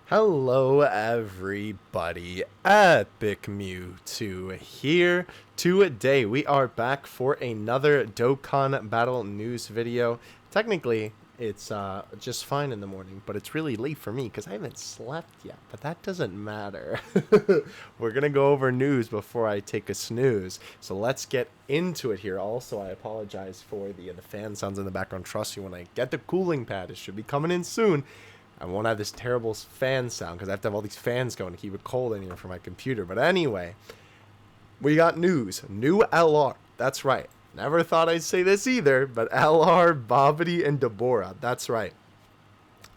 Hello everybody, Epic Mewtwo here. Today we are back for another Dokkan battle news video. Technically, it's just fine in the morning, but it's really late for me because I haven't slept yet, but that doesn't matter. We're gonna go over news before I take a snooze, so let's get into it here. Also, I apologize for the fan sounds in the background. Trust me, when I get the cooling pad, it should be coming in soon. I won't have this terrible fan sound because I have to have all these fans going to keep it cold in here for my computer. But anyway, we got news. New LR. That's right. Never thought I'd say this either, but LR, Babidi, and Dabura. That's right.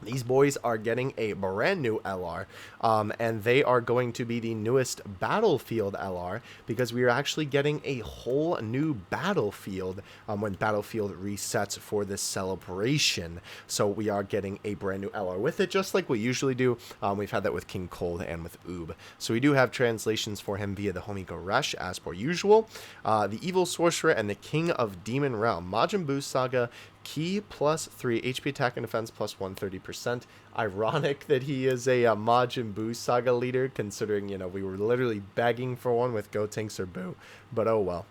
These boys are getting a brand new LR, and they are going to be the newest Battlefield LR because we are actually getting a whole new Battlefield when Battlefield resets for this celebration. So we are getting a brand new LR with it, just like we usually do. We've had that with King Cold and with Oob. So we do have translations for him via the homie Goresh, as per usual. The Evil Sorcerer and the King of Demon Realm. Majin Buu Saga. Key plus 3, HP attack and defense plus 130%. Ironic that he is a Majin Buu Saga leader, considering, you know, we were literally begging for one with Gotenks or Buu. But oh well.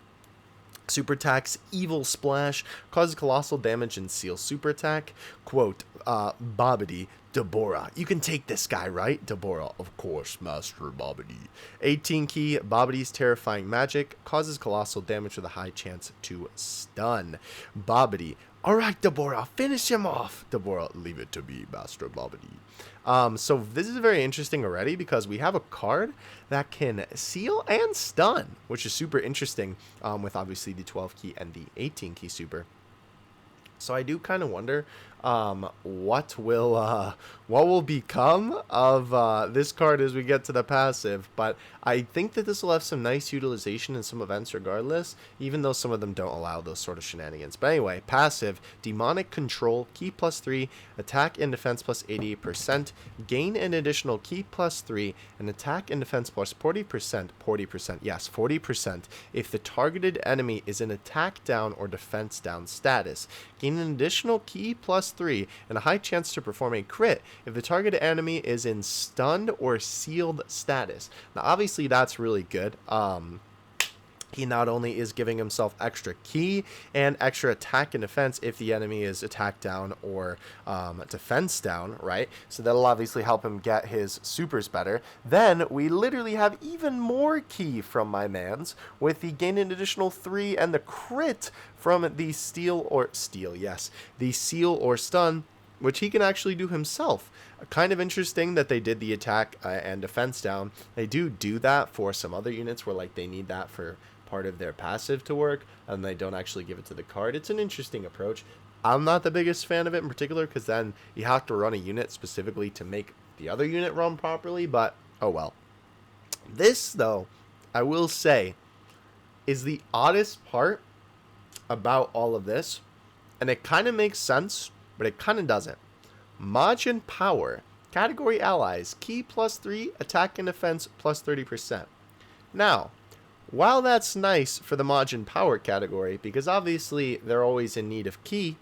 Super attacks, Evil Splash, causes colossal damage and seal super attack. Quote, Babidi Dabura. You can take this guy, right? Dabura, of course, Master Babidi. 18 key, Babidi's terrifying magic, causes colossal damage with a high chance to stun. Babidi. Alright, Dabura, finish him off. Dabura, leave it to me, Master Babadi. So this is very interesting already because we have a card that can seal and stun, which is super interesting with obviously the 12 key and the 18 key super. So I do kind of wonder what will become of this card as we get to the passive, but I think that this will have some nice utilization in some events regardless, even though some of them don't allow those sort of shenanigans. But anyway, passive, Demonic Control, key plus 3, attack and defense plus 88%, gain an additional key plus 3, and attack and defense plus 40%, yes, 40%, if the targeted enemy is in attack down or defense down status. Gain an additional key plus 3 and a high chance to perform a crit if the targeted enemy is in stunned or sealed status. Now obviously that's really good. He not only is giving himself extra key and extra attack and defense if the enemy is attack down or defense down, right? So that'll obviously help him get his supers better. Then we literally have even more key from my mans with the gain an additional 3 and the crit from the the seal or stun, which he can actually do himself. Kind of interesting that they did the attack and defense down. They do that for some other units where like they need that for part of their passive to work and they don't actually give it to the card. It's an interesting approach. I'm not the biggest fan of it in particular because then you have to run a unit specifically to make the other unit run properly, but oh well. This though, I will say, is the oddest part about all of this, and it kind of makes sense, but it kind of doesn't. Majin Power, category allies, key plus 3, attack and defense plus 30%. Now, while that's nice for the Majin Power category, because obviously they're always in need of key,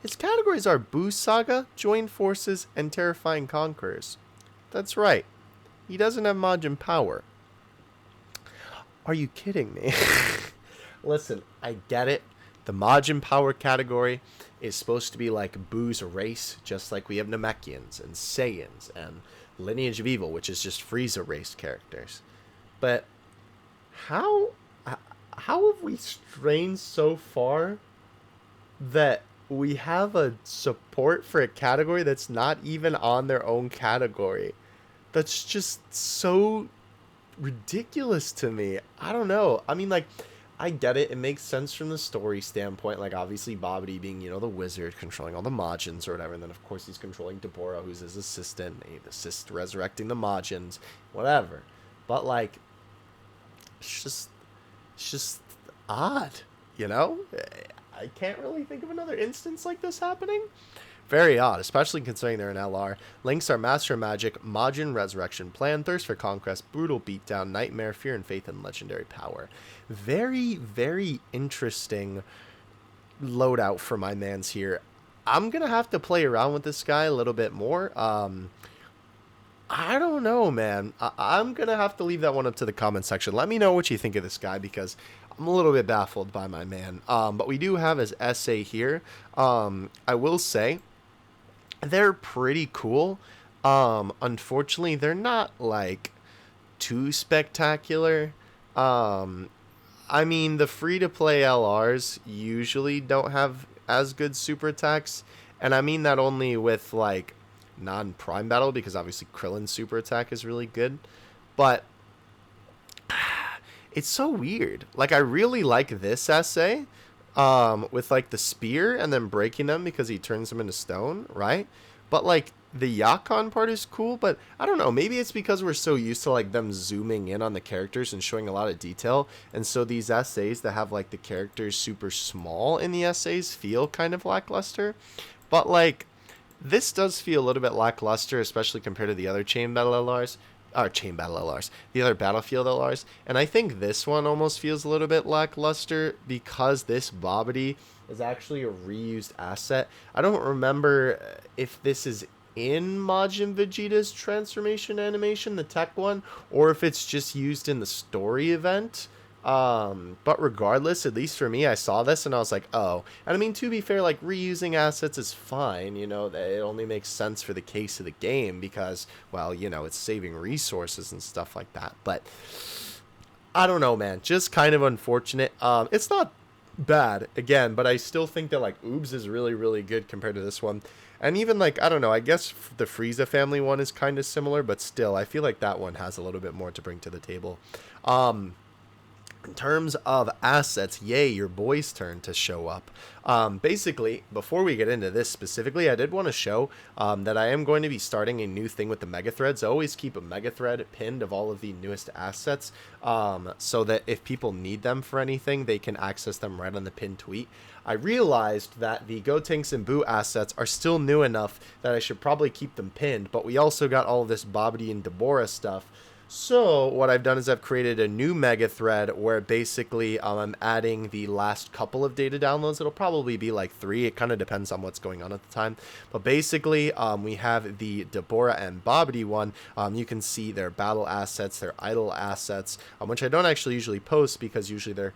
his categories are Buu Saga, Join Forces, and Terrifying Conquerors. That's right, he doesn't have Majin Power. Are you kidding me? Listen, I get it. The Majin Power category is supposed to be like Buu's race, just like we have Namekians and Saiyans and Lineage of Evil, which is just Frieza race characters. But how have we strained so far that we have a support for a category that's not even on their own category? That's just so ridiculous to me. I don't know. I mean, like, I get it. It makes sense from the story standpoint. Like, obviously, Babidi being, you know, the wizard, controlling all the Majins or whatever. And then, of course, he's controlling Dabura, who's his assistant. And he assists resurrecting the Majins, whatever. But, like, it's just odd, you know? I can't really think of another instance like this happening. Very odd, especially considering they're an LR. Links are Master Magic, Majin Resurrection Plan, Thirst for Conquest, Brutal Beatdown, Nightmare, Fear and Faith, and Legendary Power. Very, very interesting loadout for my mans here. I'm going to have to play around with this guy a little bit more. I don't know, man. I'm going to have to leave that one up to the comment section. Let me know what you think of this guy because I'm a little bit baffled by my man. But we do have his essay here. I will say they're pretty cool. Unfortunately, they're not like too spectacular. Um, I mean, the free to play LRs usually don't have as good super attacks, and I mean that only with like non prime battle because obviously Krillin's super attack is really good, but it's so weird. Like I really like this essay, with like the spear and then breaking them because he turns them into stone, right? But like the Yakon part is cool, but I don't know. Maybe it's because we're so used to like them zooming in on the characters and showing a lot of detail, and so these essays that have like the characters super small in the essays feel kind of lackluster. But like this does feel a little bit lackluster, especially compared to the other chain battle LRs, the other battlefield LRs, and I think this one almost feels a little bit lackluster because this Babidi is actually a reused asset. I don't remember if this is in Majin Vegeta's transformation animation, the tech one, or if it's just used in the story event. But regardless, at least for me, I saw this and I was like, oh. And I mean, to be fair, like reusing assets is fine. You know, it only makes sense for the case of the game because, well, you know, it's saving resources and stuff like that. But I don't know, man. Just kind of unfortunate. It's not bad again, but I still think that like Oobs is really, really good compared to this one. And even like, I don't know, I guess the Frieza family one is kind of similar, but still, I feel like that one has a little bit more to bring to the table. In terms of assets, yay, your boy's turn to show up. Basically, before we get into this specifically, I did want to show that I am going to be starting a new thing with the Mega Threads. I always keep a Mega Thread pinned of all of the newest assets so that if people need them for anything, they can access them right on the pinned tweet. I realized that the Gotenks and Boo assets are still new enough that I should probably keep them pinned, but we also got all of this Babidi and Dabura stuff. So what I've done is I've created a new mega thread where basically I'm adding the last couple of data downloads. It'll probably be like 3. It kind of depends on what's going on at the time. But basically we have the Dabura and Babidi one. You can see their battle assets, their idle assets, which I don't actually usually post because usually they're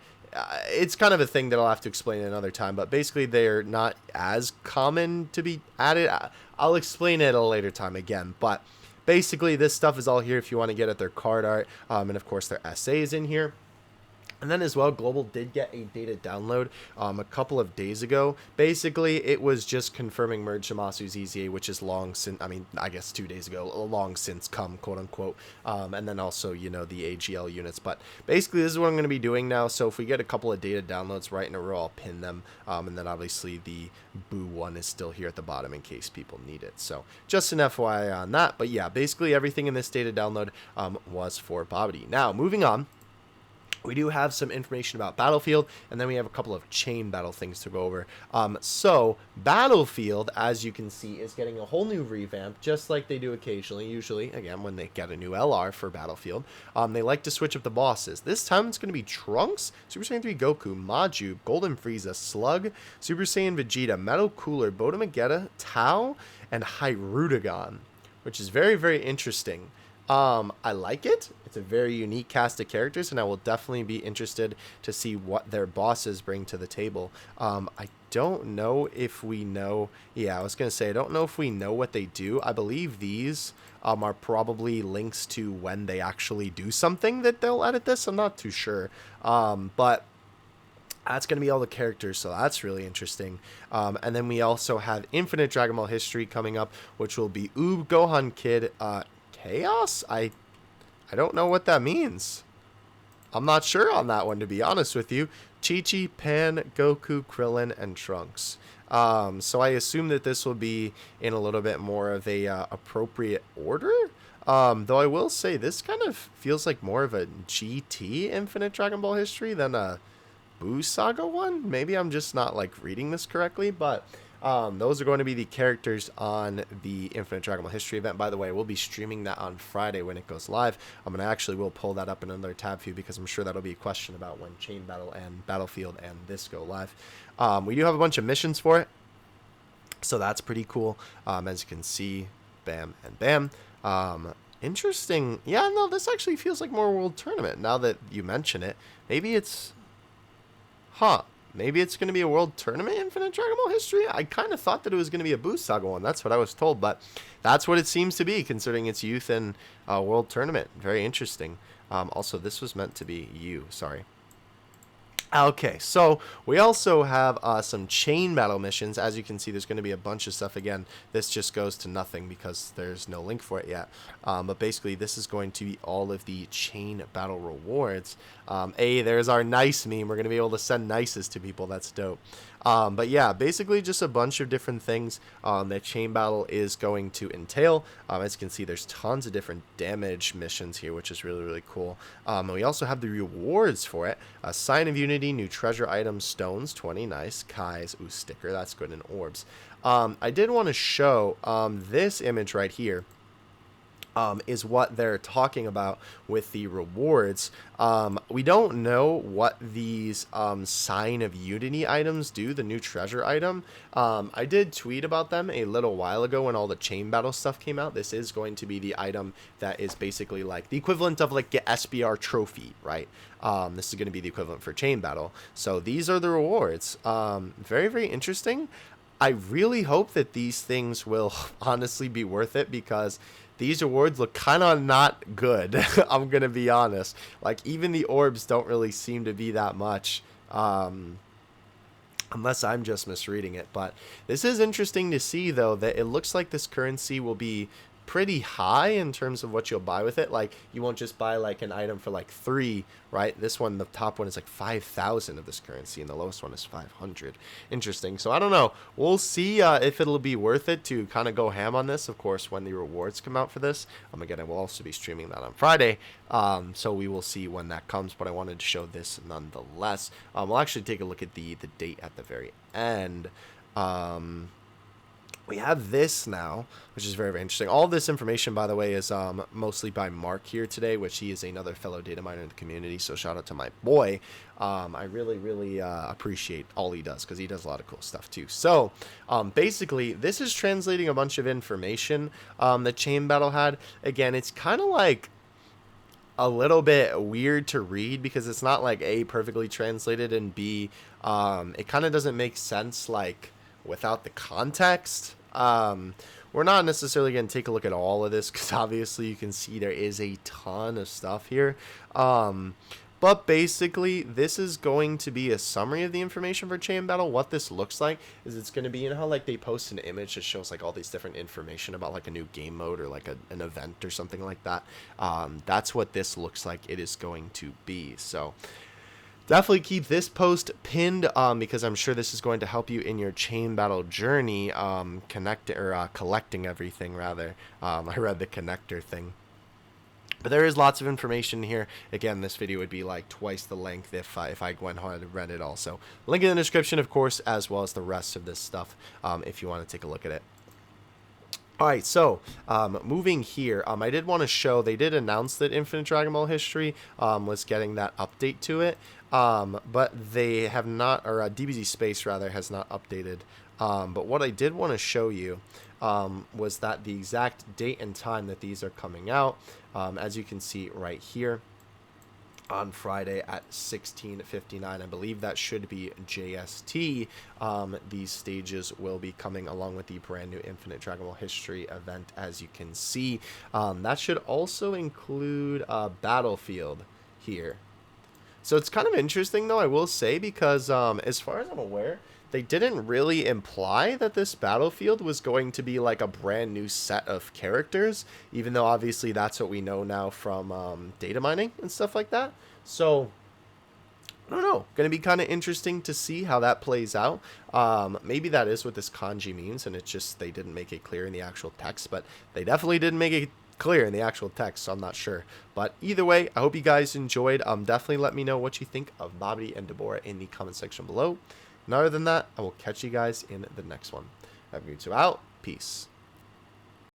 it's kind of a thing that I'll have to explain another time, but basically they're not as common to be added. I'll explain it at a later time again, but basically this stuff is all here if you want to get at their card art, and of course their essays in here. And then as well, Global did get a data download a couple of days ago. Basically, it was just confirming Merge Shimatsu's EZA, which is long since, I mean, I guess 2 days ago, long since come, quote unquote. And then also, you know, the AGL units. But basically, this is what I'm going to be doing now. So if we get a couple of data downloads right in a row, I'll pin them. And then obviously the Boo one is still here at the bottom in case people need it. So just an FYI on that. But yeah, basically everything in this data download was for Babidi. Now, moving on. We do have some information about Battlefield, and then we have a couple of chain battle things to go over. So Battlefield, as you can see, is getting a whole new revamp, just like they do occasionally. Usually, again, when they get a new LR for Battlefield, they like to switch up the bosses. This time it's going to be Trunks, Super Saiyan 3 Goku, Maju, Golden Frieza, Slug, Super Saiyan Vegeta, Metal Cooler, Bodamagetta, Tao, and Hyrudigon, which is very, very interesting. I like it. It's a very unique cast of characters, and I will definitely be interested to see what their bosses bring to the table. I don't know if we know. Yeah, I was going to say, I don't know if we know what they do. I believe these are probably links to when they actually do something that they'll edit this. I'm not too sure. But that's going to be all the characters, so that's really interesting. And then we also have Infinite Dragon Ball History coming up, which will be Oob, Gohan Kid, Chaos? I don't know what that means. I'm not sure on that one, to be honest with you. Chi-Chi, Pan, Goku, Krillin, and Trunks. So I assume that this will be in a little bit more of a appropriate order. Though I will say this kind of feels like more of a GT Infinite Dragon Ball History than a Buu Saga one. Maybe I'm just not like reading this correctly, but those are going to be the characters on the Infinite Dragon Ball History event. By the way, we'll be streaming that on Friday when it goes live. I'm going to actually will pull that up in another tab for you because I'm sure that'll be a question about when Chain Battle and Battlefield and this go live. We do have a bunch of missions for it, so that's pretty cool. As you can see, bam and bam. Interesting. Yeah, no, this actually feels like more World Tournament now that you mention it. Maybe it's... Huh. Maybe it's going to be a World Tournament Infinite Dragon Ball history? I kind of thought that it was going to be a Boost Saga one. That's what I was told, but that's what it seems to be, considering its youth and World Tournament. Very interesting. Also, this was meant to be you. Sorry. Okay, so we also have some chain battle missions. As you can see, there's going to be a bunch of stuff. Again, this just goes to nothing because there's no link for it yet. But basically, this is going to be all of the chain battle rewards. Hey, there's our nice meme. We're going to be able to send nices to people. That's dope. But yeah, basically just a bunch of different things that chain battle is going to entail. As you can see, there's tons of different damage missions here, which is really, really cool. And we also have the rewards for it. A Sign of Unity, new treasure items, stones, 20, nice. Kai's, ooh, sticker, that's good, and orbs. I did want to show this image right here. Is what they're talking about with the rewards. We don't know what these Sign of Unity items do, the new treasure item. I did tweet about them a little while ago when all the chain battle stuff came out. This is going to be the item that is basically like the equivalent of like the SBR trophy, right? This is going to be the equivalent for chain battle. So these are the rewards. Very, very interesting. I really hope that these things will honestly be worth it, because these rewards look kind of not good. I'm going to be honest. Like, even the orbs don't really seem to be that much. Unless I'm just misreading it. But this is interesting to see, though, that it looks like this currency will be pretty high in terms of what you'll buy with it. Like, you won't just buy like an item for like 3, right? This one, the top one is like 5,000 of this currency, and the lowest one is 500. Interesting. So I don't know. We'll see if it'll be worth it to kind of go ham on this, of course, when the rewards come out for this. Again, I will also be streaming that on Friday, so we will see when that comes, but I wanted to show this nonetheless. We'll actually take a look at the date at the very end. We have this now, which is very, very interesting. All of this information, by the way, is mostly by Mark here today, which he is another fellow data miner in the community. So shout out to my boy. I really, really appreciate all he does, because he does a lot of cool stuff too. So basically, this is translating a bunch of information that Chain Battle had. Again, it's kind of like a little bit weird to read, because it's not like A, perfectly translated, and B, it kind of doesn't make sense like without the context. We're not necessarily going to take a look at all of this, because obviously you can see there is a ton of stuff here. But basically, this is going to be a summary of the information for Chain Battle. What this looks like is it's going to be, you know how like they post an image that shows like all these different information about like a new game mode or like an event or something like that. That's what this looks like it is going to be. So definitely keep this post pinned, because I'm sure this is going to help you in your chain battle journey, collecting everything, rather. I read the connector thing. But there is lots of information here. Again, this video would be like twice the length if I went ahead and read it all. So link in the description, of course, as well as the rest of this stuff, if you want to take a look at it. Alright, so moving here, I did want to show, they did announce that Infinite Dragon Ball History was getting that update to it, but they have not, or DBZ Space rather, has not updated. But what I did want to show you was that the exact date and time that these are coming out, as you can see right here, on Friday at 16:59. I believe that should be JST. These stages will be coming along with the brand new Infinite Dragon Ball History event, as you can see. That should also include Battlefield here. So it's kind of interesting, though, I will say, because as far as I'm aware, they didn't really imply that this Battlefield was going to be like a brand new set of characters, even though obviously that's what we know now from data mining and stuff like that. So I don't know, going to be kind of interesting to see how that plays out. Maybe that is what this kanji means, and it's just they didn't make it clear in the actual text, but they definitely didn't make it clear in the actual text, so I'm not sure. But either way, I hope you guys enjoyed. Definitely let me know what you think of Babidi and Dabura in the comment section below. And other than that, I will catch you guys in the next one. Have a good two out. Peace.